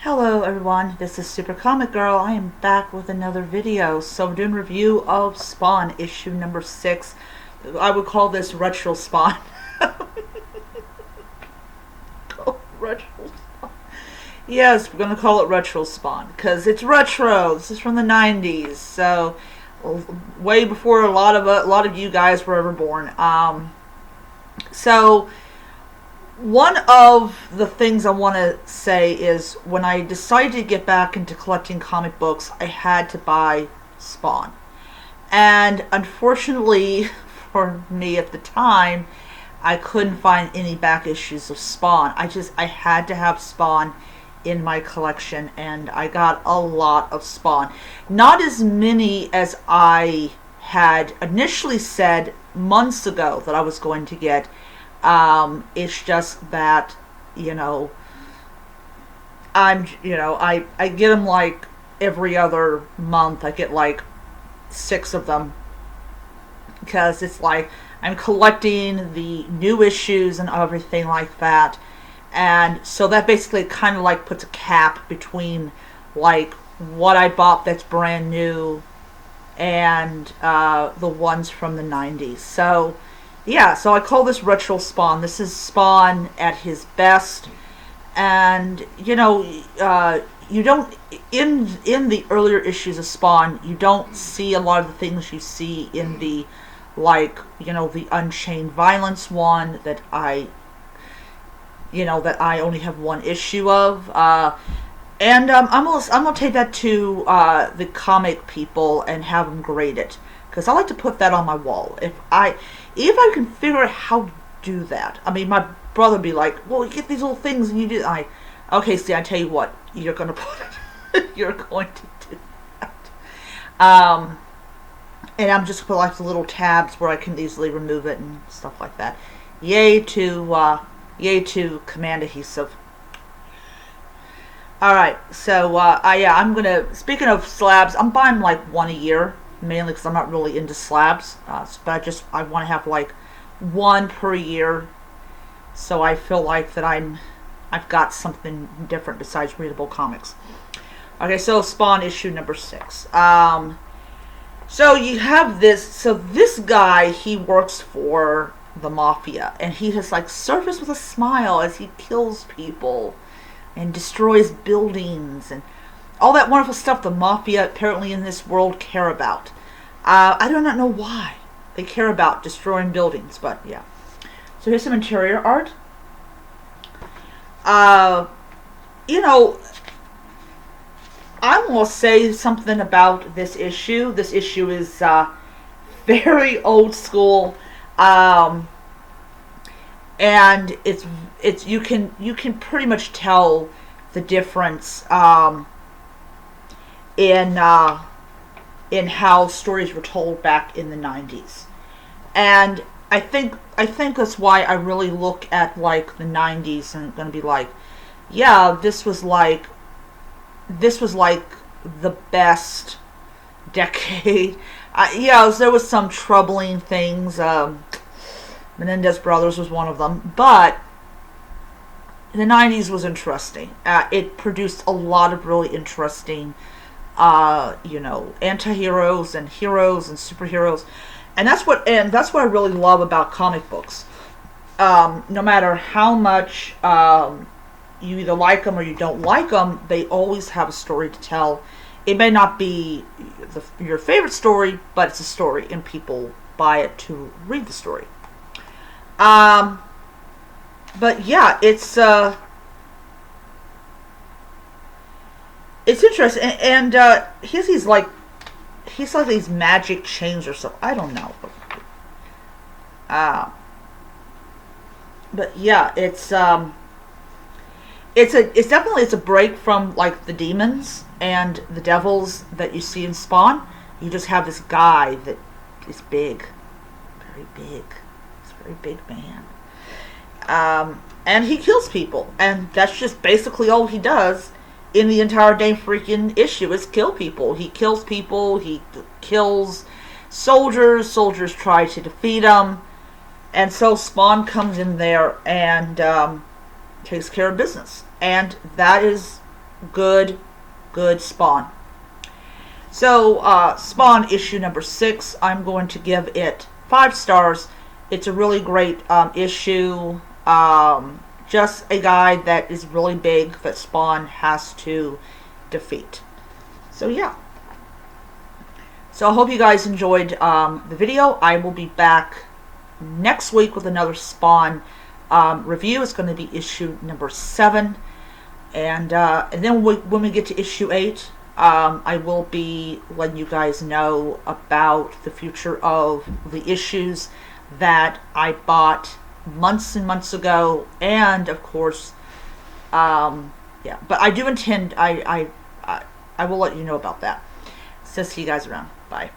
Hello everyone, this is Super Comic Girl. I am back with another video. So I'm doing a review of Spawn issue number 6. I would call this Retro Spawn. Retro Spawn. Yes, we're going to call it Retro Spawn because it's retro. This is from the 90s. So way before a lot of you guys were ever born. So one of the things I want to say is when I decided to get back into collecting comic books, I had to buy Spawn. And unfortunately for me at the time, I couldn't find any back issues of Spawn. I had to have Spawn in my collection, and I got a lot of Spawn. Not as many as I had initially said months ago that I was going to get. It's just that, I get them like every other month. I get like 6 of them because it's like I'm collecting the new issues and everything like that. And so that basically kind of like puts a cap between like what I bought that's brand new and the ones from the 90s. So yeah, so I call this Retro Spawn. This is Spawn at his best. And you don't in the earlier issues of Spawn, you don't see a lot of the things you see in the the Unchained Violence one that I only have one issue of. And I'm gonna take that to the comic people and have them grade it, because I like to put that on my wall. If I can figure out how to do that. I mean, my brother would be like, "Well, you get these little things and you do." Okay, see, I tell you what, you're gonna put it. You're going to do that. And I'm just put like the little tabs where I can easily remove it and stuff like that. Yay to Command Adhesive. Alright, so, I'm gonna, speaking of slabs, I'm buying like one a year, mainly because I'm not really into slabs, but I want to have like one per year, so I feel like that I've got something different besides readable comics. Okay, so Spawn issue number 6. So you have this guy, he works for the Mafia, and he has like surfaced with a smile as he kills people and destroys buildings and all that wonderful stuff the Mafia apparently in this world care about. I do not know why they care about destroying buildings, but yeah. So here's some interior art. I will say something about this issue. This issue is very old school, and it's you can pretty much tell the difference in how stories were told back in the 90s. And I think that's why I really look at like the 90s and I'm going to be like, yeah, this was like the best decade. There was some troubling things. Menendez Brothers was one of them, but the 90s was interesting. It produced a lot of really interesting anti-heroes and heroes and superheroes, and that's what I really love about comic books. No matter how much you either like them or you don't like them, they always have a story to tell. It may not be your favorite story, but it's a story, and people buy it to read the story. But yeah, it's interesting, and he's like these magic chains or so. I don't know. But yeah, it's definitely a break from like the demons and the devils that you see in Spawn. You just have this guy that is big, very big. He's a very big man. And he kills people, and that's just basically all he does in the entire damn freaking issue is kill people. He kills people, he kills soldiers try to defeat him, and so Spawn comes in there and takes care of business. And that is good Spawn. So, Spawn issue number 6, I'm going to give it 5 stars. It's a really great issue. Just a guy that is really big that Spawn has to defeat. So, yeah. So, I hope you guys enjoyed the video. I will be back next week with another Spawn review. It's going to be issue number 7. And then when we get to issue 8, I will be letting you guys know about the future of the issues that I bought months and months ago, and of course, yeah. But I do intend, I will let you know about that. So see you guys around. Bye.